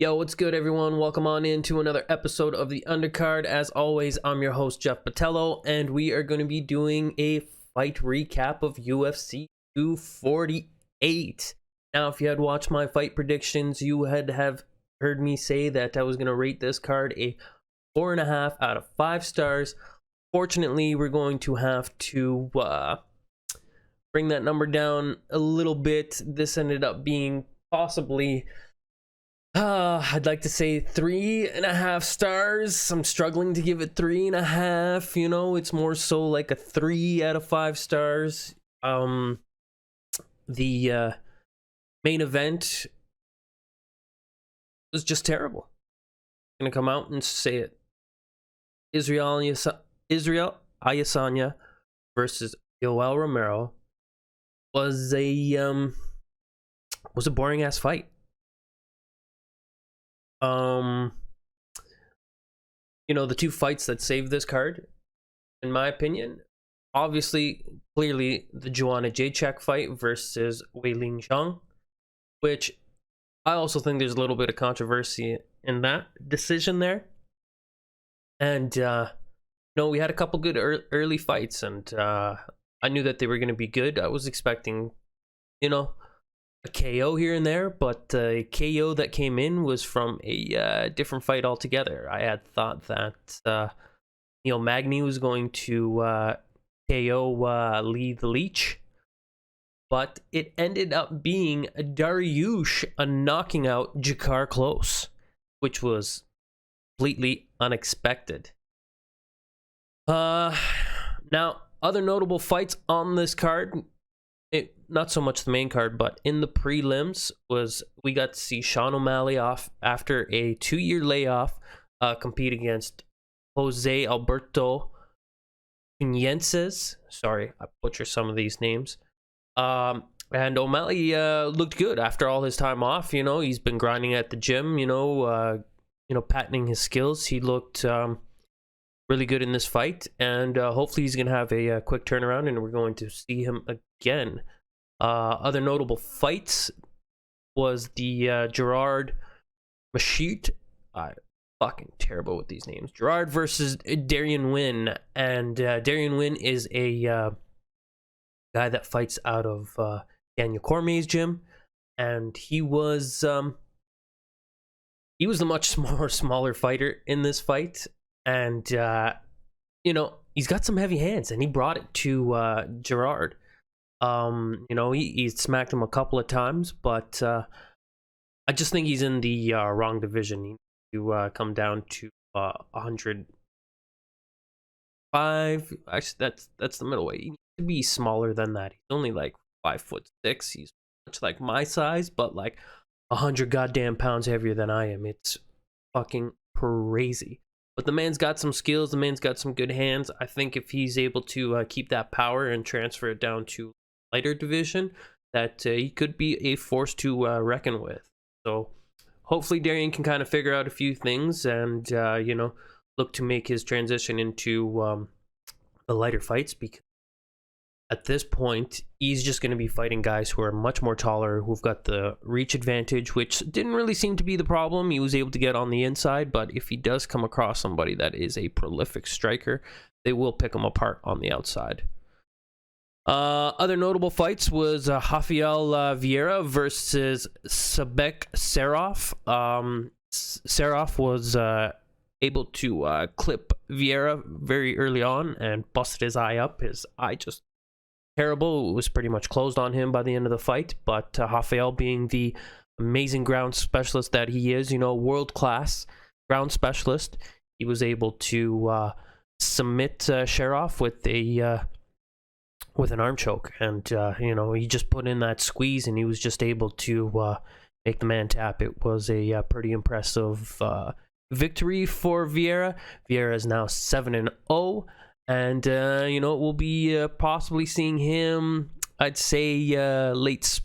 Yo, what's good, everyone? Welcome on into another episode of the Undercard. As always, I'm your host, Jeff Patello, and we are going to be doing a fight recap of UFC 248. Now, if you had watched my fight predictions, you would have heard me say that I was going to rate this card a 4.5 out of 5 stars. Fortunately, we're going to have to bring that number down a little bit. This ended up being possibly... I'd like to say 3.5 stars. I'm struggling to give it 3.5. You know, it's more so like a 3 out of 5 stars. The main event was just terrible. I'm gonna come out and say it. Israel Adesanya versus Yoel Romero was a boring ass fight. You know, the two fights that saved this card, in my opinion, obviously, clearly, the Joanne Jacek fight versus Weili, which I also think there's a little bit of controversy in that decision there. And, no, we had a couple good early fights, and I knew that they were going to be good. I was expecting, you know, a KO here and there, but the KO that came in was from a different fight altogether. I had thought that Magny was going to KO Lee the Leech, but it ended up being Dariush knocking out Jakar Close, which was completely unexpected. Now, other notable fights on this card, not so much the main card, but in the prelims, we got to see Sean O'Malley off after a 2-year layoff, compete against Jose Alberto Pinenses. Sorry, I butcher some of these names. And O'Malley looked good after all his time off. You know, he's been grinding at the gym. Patenting his skills. He looked really good in this fight, and hopefully he's gonna have a quick turnaround, and we're going to see him again. Other notable fights was the Gerard Machute. I'm fucking terrible with these names. Gerard versus Darian Wynn, and Darian Wynn is a guy that fights out of Daniel Cormier's gym, and he was the much smaller fighter in this fight, and he's got some heavy hands, and he brought it to Gerard. He smacked him a couple of times, but I just think he's in the wrong division. He needs to come down to 105. Actually, that's the middleweight. He needs to be smaller than that. He's only like 5'6". He's much like my size, but like 100 goddamn pounds heavier than I am. It's fucking crazy. But the man's got some skills. The man's got some good hands. I think if he's able to keep that power and transfer it down to lighter division, that he could be a force to reckon with. So hopefully Darian can kind of figure out a few things and look to make his transition into the lighter fights, because at this point he's just going to be fighting guys who are much more taller, who've got the reach advantage, which didn't really seem to be the problem. He was able to get on the inside, but if he does come across somebody that is a prolific striker, they will pick him apart on the outside. Other notable fights was Rafael Vieira versus Sabek Seraf. Seraf was able to clip Vieira very early on and busted his eye up. His eye just terrible. It was pretty much closed on him by the end of the fight, but Rafael, being the amazing ground specialist that he is, world-class ground specialist, he was able to submit Seraf with an arm choke, and he just put in that squeeze, and he was just able to make the man tap. It was a pretty impressive victory for Vieira. Vieira is now 7-0, and we'll be possibly seeing him, I'd say late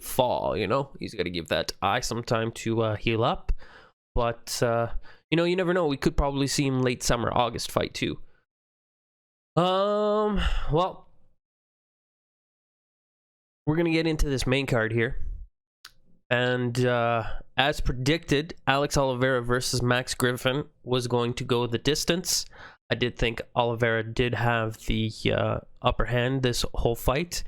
fall. He's got to give that eye some time to heal up, but you never know. We could probably see him late summer, August fight too. Well, we're gonna get into this main card here, and as predicted, Alex Oliveira versus Max Griffin was going to go the distance. I did think Oliveira did have the upper hand this whole fight.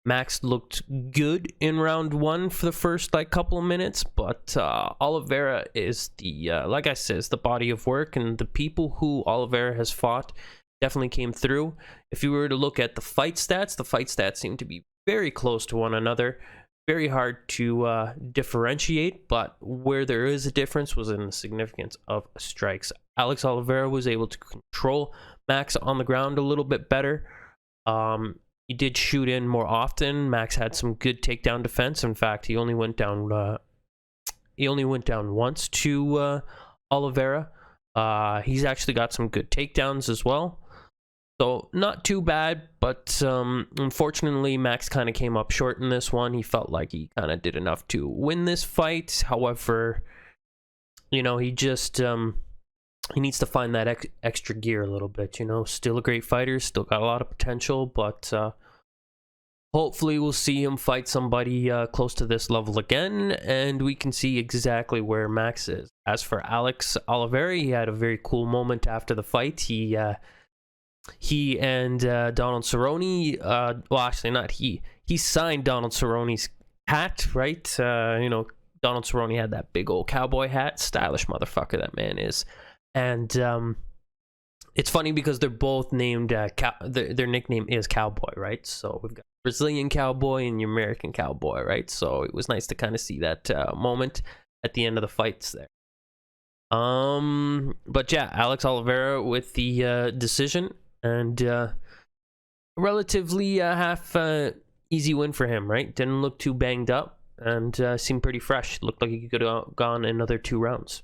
Max looked good in round 1 for the first couple of minutes, but Oliveira is the like I said, is the body of work, and the people who Oliveira has fought definitely came through. If you were to look at the fight stats seem to be very close to one another. Very hard to differentiate, but where there is a difference was in the significance of strikes. Alex Oliveira was able to control Max on the ground a little bit better. He did shoot in more often. Max had some good takedown defense. In fact, he only went down once to Oliveira. He's actually got some good takedowns as well. So not too bad, but unfortunately, Max kind of came up short in this one. He felt like he kind of did enough to win this fight. However, he just he needs to find that extra gear a little bit. Still a great fighter, still got a lot of potential, but hopefully we'll see him fight somebody close to this level again, and we can see exactly where Max is. As for Alex Oliveira, he had a very cool moment after the fight. He and Donald Cerrone, well, actually not he signed Donald Cerrone's hat, right? Donald Cerrone had that big old cowboy hat. Stylish motherfucker that man is. And it's funny because they're both named, their nickname is Cowboy, right? So we've got Brazilian Cowboy and your American Cowboy, right? So it was nice to kind of see that moment at the end of the fights there. But yeah, Alex Oliveira with the decision, and relatively half easy win for him, right? Didn't look too banged up and seemed pretty fresh. Looked like he could have gone another 2 rounds.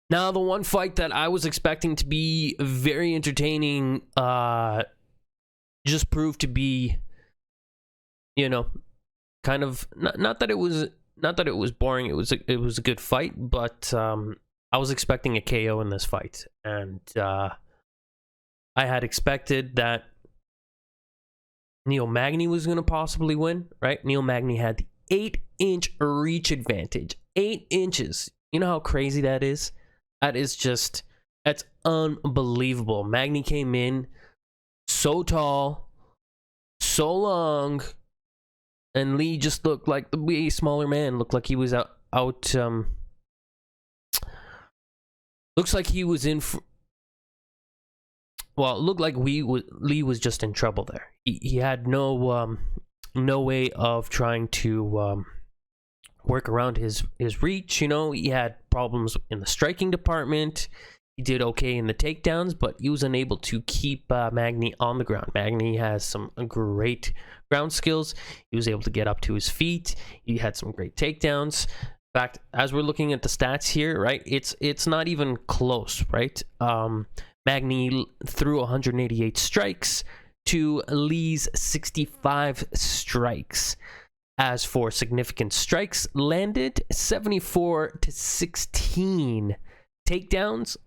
Now, the one fight that I was expecting to be very entertaining just proved to be, kind of not that it was boring. It was a good fight, but I was expecting a KO in this fight, and I had expected that Neil Magny was going to possibly win, right? Neil Magny had the 8-inch reach advantage. 8 inches. You know how crazy that is? That's unbelievable. Magny came in so tall, so long, and Lee just looked like the way smaller man. Looked like he was out looks like he was in well, it looked like Lee was just in trouble there. He had no way of trying to work around his reach. He had problems in the striking department. He did okay in the takedowns, but he was unable to keep Magny on the ground. Magny has some great ground skills. He was able to get up to his feet. He had some great takedowns. In fact, as we're looking at the stats here, right, it's not even close, right? Magny threw 188 strikes to Lee's 65 strikes. As for significant strikes landed, 74 to 16. Takedowns,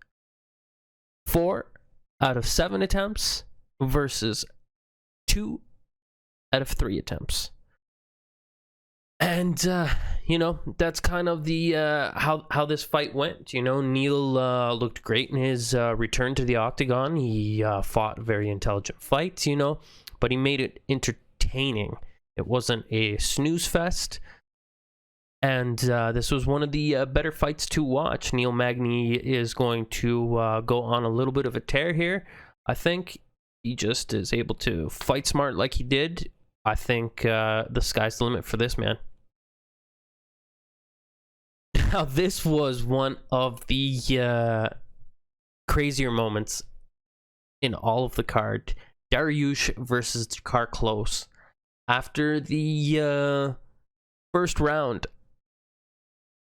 4 out of 7 attempts versus 2 out of 3 attempts. And that's kind of the how this fight went. Neil looked great in his return to the octagon. He fought a very intelligent fight, but he made it entertaining. It wasn't a snooze fest, and this was one of the better fights to watch. Neil Magny is going to go on a little bit of a tear here. I think he just is able to fight smart like he did. I think the sky's the limit for this man. Now, this was one of the crazier moments in all of the card. Dariush versus Jakar Close. After the first round,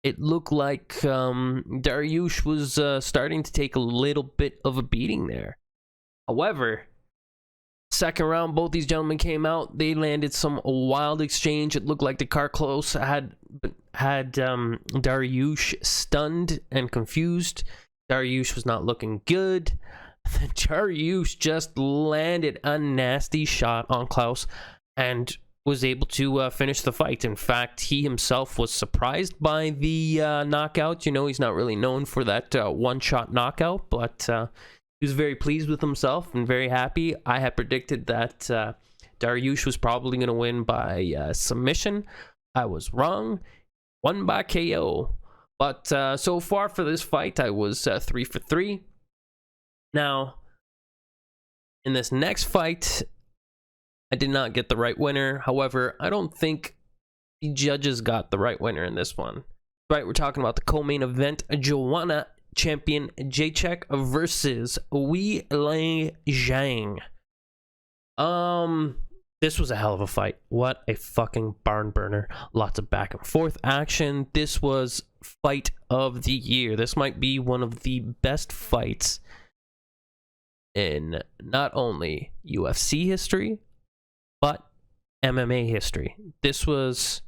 it looked like Dariush was starting to take a little bit of a beating there. However, second round, both these gentlemen came out. They landed some wild exchange. It looked like Jakar Close had Dariush stunned and confused. Dariush was not looking good. Dariush just landed a nasty shot on Klaus, and was able to finish the fight. In fact, he himself was surprised by the knockout. You know, he's not really known for that one-shot knockout, but he was very pleased with himself and very happy. I had predicted that Dariush was probably going to win by submission. I was wrong. Won by KO. But so far for this fight, I was 3 for 3. Now, in this next fight, I did not get the right winner. However, I don't think the judges got the right winner in this one. Right, we're talking about the co-main event. Joanne champion Jacek versus Weili Zhang. This was a hell of a fight. What a fucking barn burner. Lots of back and forth action. This was fight of the year. This might be one of the best fights in not only UFC history, but MMA history. This was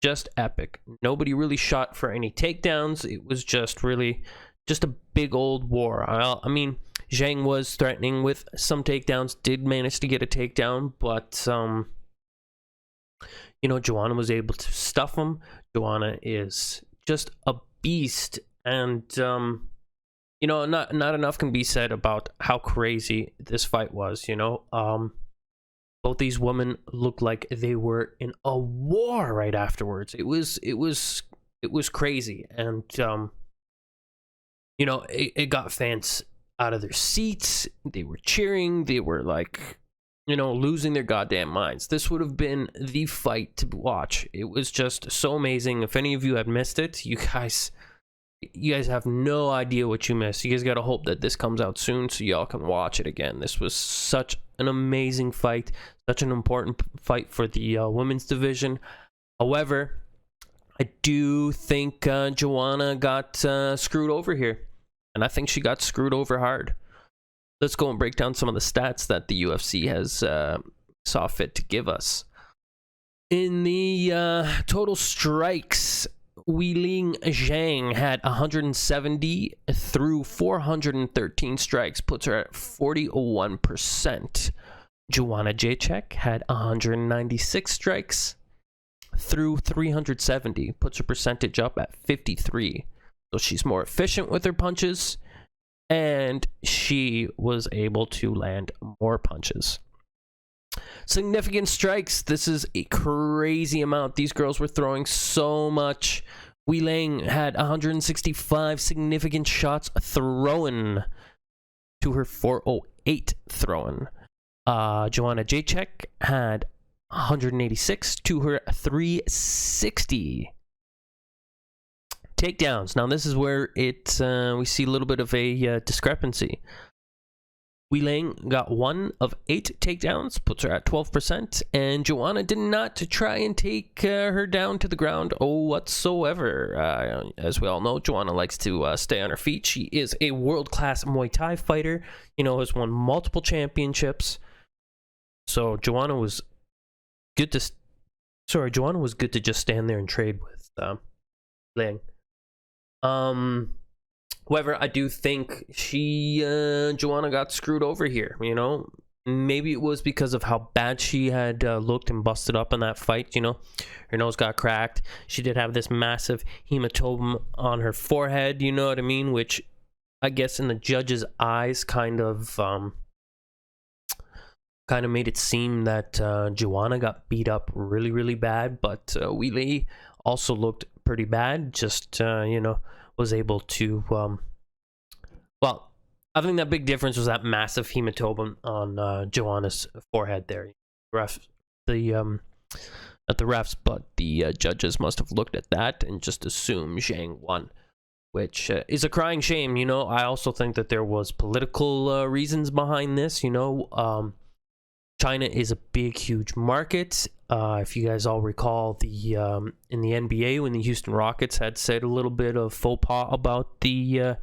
just epic. Nobody really shot for any takedowns. It was just really just a big old war. I mean, Zhang was threatening with some takedowns, did manage to get a takedown, but you know, Joanne was able to stuff him. Joanne is just a beast, and you know, not enough can be said about how crazy this fight was. You know, both these women looked like they were in a war right afterwards. It was crazy, and you know, it got fans out of their seats. They were cheering. They were like, you know, losing their goddamn minds. This would have been the fight to watch. It was just so amazing. If any of you had missed it, you guys have no idea what you missed. You guys gotta hope that this comes out soon so y'all can watch it again. This was such an amazing fight, such an important fight for the women's division. However, I do think Joanne got screwed over here, and I think she got screwed over hard. Let's go and break down some of the stats that the UFC has saw fit to give us. In the total strikes, Weili Zhang had 170 through 413 strikes, puts her at 41%. Joanne Jacek had 196 strikes through 370, puts her percentage up at 53. So she's more efficient with her punches, and she was able to land more punches. Significant strikes. This is a crazy amount. These girls were throwing so much. Weili had 165 significant shots thrown to her 408 thrown. Joanne Jacek had 186 to her 360. Takedowns. Now this is where it we see a little bit of a discrepancy. Weili got 1 of 8 takedowns, puts her at 12%, and Joanne did not try and take her down to the ground whatsoever. As we all know, Joanne likes to stay on her feet. She is a world-class Muay Thai fighter, you know, has won multiple championships. So Joanne was good to just stand there and trade with Weili. However, I do think Joanne got screwed over here, you know. Maybe it was because of how bad she had looked and busted up in that fight, you know. Her nose got cracked. She did have this massive hematoma on her forehead, you know what I mean? Which, I guess in the judge's eyes, kind of made it seem that Joanne got beat up really, really bad. But Weili also looked pretty bad, just, you know, was able to well, I think that big difference was that massive hematoma on Joanne's forehead there. Not the refs, but the judges must have looked at that and just assumed Zhang won, which is a crying shame. You know, I also think that there was political reasons behind this. You know, China is a big, huge market. If you guys all recall, in the NBA, when the Houston Rockets had said a little bit of faux pas about the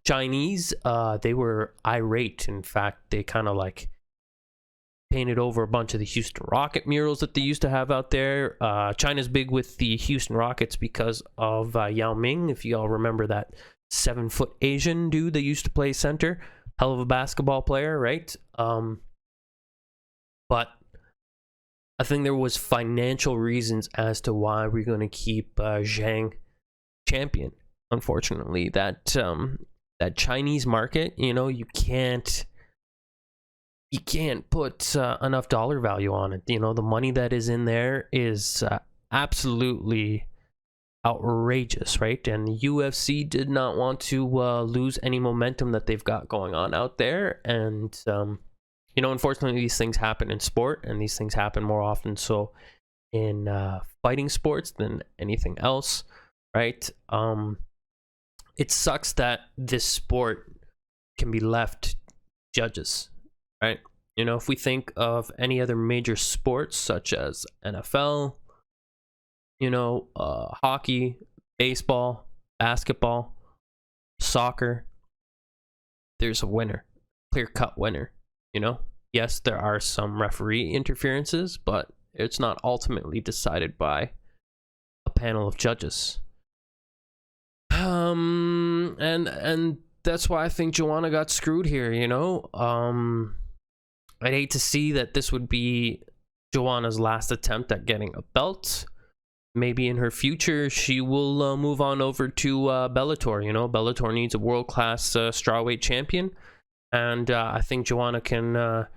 Chinese, they were irate. In fact, they kind of like painted over a bunch of the Houston Rocket murals that they used to have out there. China's big with the Houston Rockets because of Yao Ming. If you all remember that 7-foot Asian dude that used to play center, hell of a basketball player, right? But I think there was financial reasons as to why we're going to keep Zhang champion. Unfortunately, that Chinese market, you can't put enough dollar value on it. The money that is in there is absolutely outrageous, right? And UFC did not want to lose any momentum that they've got going on out there. And unfortunately, these things happen in sport, and these things happen more often so in fighting sports than anything else, right? It sucks that this sport can be left judges, right? If we think of any other major sports such as NFL, hockey, baseball, basketball, soccer, there's a winner, clear-cut winner, Yes, there are some referee interferences, but it's not ultimately decided by a panel of judges. And that's why I think Joanna got screwed here, I'd hate to see that this would be Joanna's last attempt at getting a belt. Maybe in her future, she will move on over to Bellator. Bellator needs a world-class strawweight champion. And I think Joanna can go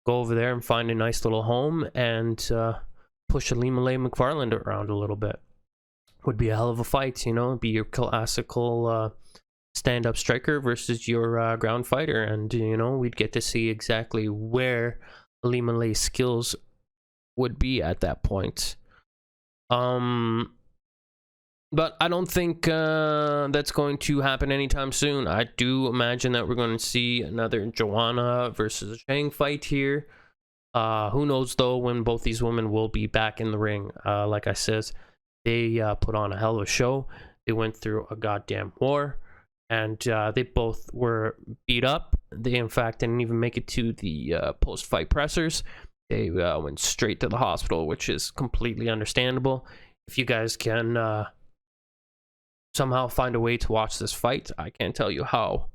over there and find a nice little home and push Aljamain McFarland around a little bit. Would be a hell of a fight, It'd be your classical stand-up striker versus your ground fighter. And, we'd get to see exactly where Aljamain's skills would be at that point. But I don't think that's going to happen anytime soon. I do imagine that we're going to see another Joanna versus Zhang fight here. Who knows, though, when both these women will be back in the ring. Like I says, they put on a hell of a show. They went through a goddamn war, and they both were beat up. They, in fact, didn't even make it to the post-fight pressers. They went straight to the hospital, which is completely understandable. If you guys can somehow find a way to watch this fight, I can't tell you how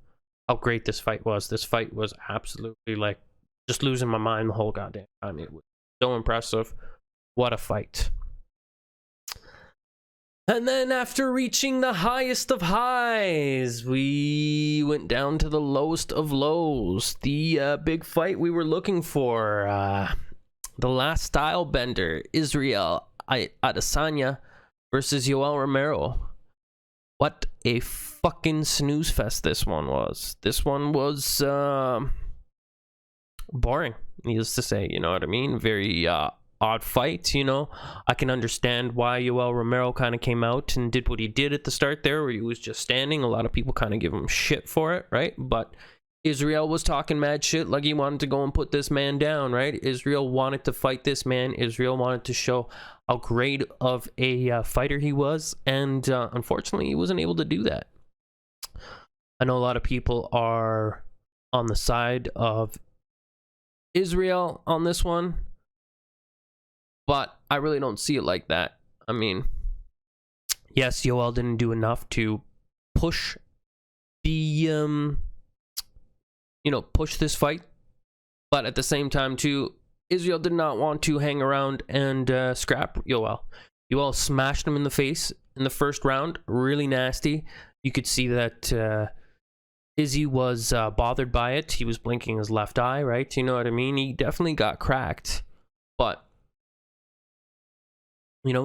great this fight was. This fight was absolutely, like, just losing my mind the whole goddamn time. It was so impressive. What a fight. And then after reaching the highest of highs, we went down to the lowest of lows. The big fight we were looking for. The last style bender, Israel Adesanya versus Yoel Romero. What a fucking snooze fest this one was. This one was boring, needless to say, you know what I mean? Very odd fight, I can understand why Yoel Romero kind of came out and did what he did at the start there, where he was just standing. A lot of people kind of give him shit for it, right? But Israel was talking mad shit, like he wanted to go and put this man down, right? Israel wanted to fight this man. Israel wanted to show how great of a fighter he was, and unfortunately, he wasn't able to do that. I know a lot of people are on the side of Israel on this one, but I really don't see it like that. I mean, yes, Yoel didn't do enough to push the push this fight, but at the same time too, Israel did not want to hang around and scrap Yoel. Yoel smashed him in the face in the first round, really nasty. You could see that Izzy was bothered by it. He was blinking his left eye, right? You know what I mean? He definitely got cracked, but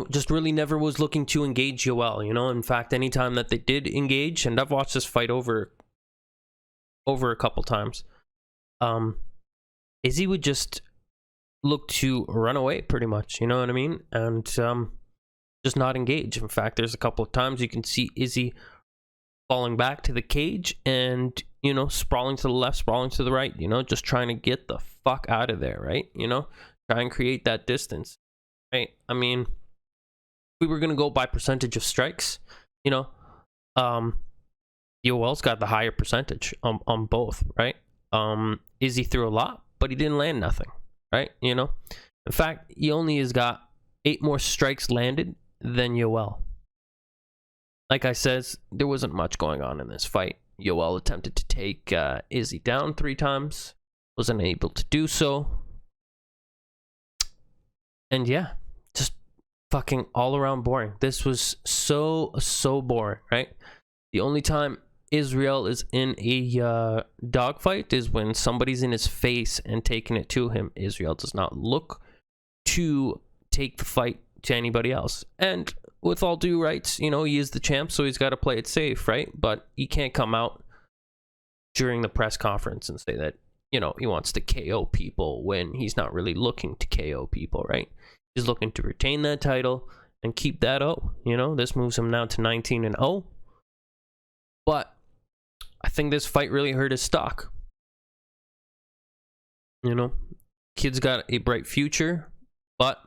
just really never was looking to engage Yoel. In fact, anytime that they did engage, and I've watched this fight over a couple times, Izzy would just look to run away pretty much, you know what I mean? And just not engage. In fact, there's a couple of times you can see Izzy falling back to the cage and, sprawling to the left, sprawling to the right, just trying to get the fuck out of there, right? Try and create that distance, right? I mean, we were going to go by percentage of strikes, Yoel's got the higher percentage on both, right? Izzy threw a lot, but he didn't land nothing, right? In fact, he only has got 8 more strikes landed than Yoel. Like I says, there wasn't much going on in this fight. Yoel attempted to take Izzy down 3 times, was unable to do so. And yeah, just fucking all around boring. This was so boring, right? The only time Israel is in a dogfight is when somebody's in his face and taking it to him. Israel does not look to take the fight to anybody else. And with all due rights, you know, he is the champ, so he's got to play it safe, right? But he can't come out during the press conference and say that, you know, he wants to KO people when he's not really looking to KO people, right? He's looking to retain that title and keep that O. You know, this moves him now to 19-0. But I think this fight really hurt his stock. You know, kid's got a bright future, but,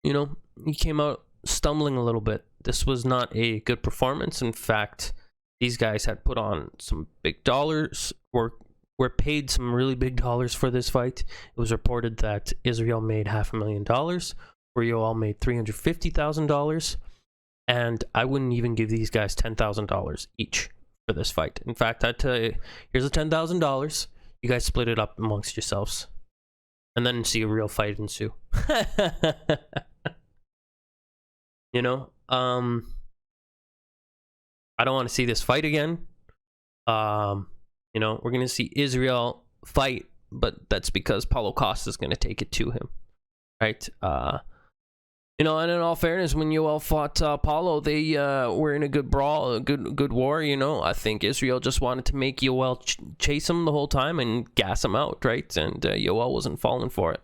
you know, he came out stumbling a little bit. This was not a good performance. In fact, these guys had put on some big dollars, or were paid some really big dollars for this fight. It was reported that Israel made $500,000, where Yoel made $350,000. And I wouldn't even give these guys $10,000 each for this fight. In fact, I'd tell you, here's the $10,000. You guys split it up amongst yourselves. And then see a real fight ensue. You know? I don't want to see this fight again. You know, we're going to see Israel fight, but that's because Paulo Costa is going to take it to him. Right? You know, and in all fairness, when Yoel fought Paulo, they were in a good brawl, a good war, you know. I think Israel just wanted to make Yoel chase him the whole time and gas him out, right? And Yoel wasn't falling for it.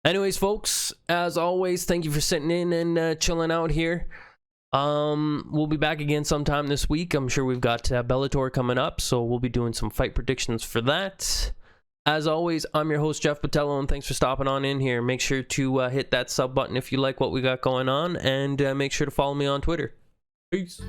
Anyways, folks, as always, thank you for sitting in and chilling out here. We'll be back again sometime this week. I'm sure we've got Bellator coming up, so we'll be doing some fight predictions for that. As always, I'm your host, Jeff Patello, and thanks for stopping on in here. Make sure to hit that sub button if you like what we got going on, and make sure to follow me on Twitter. Peace.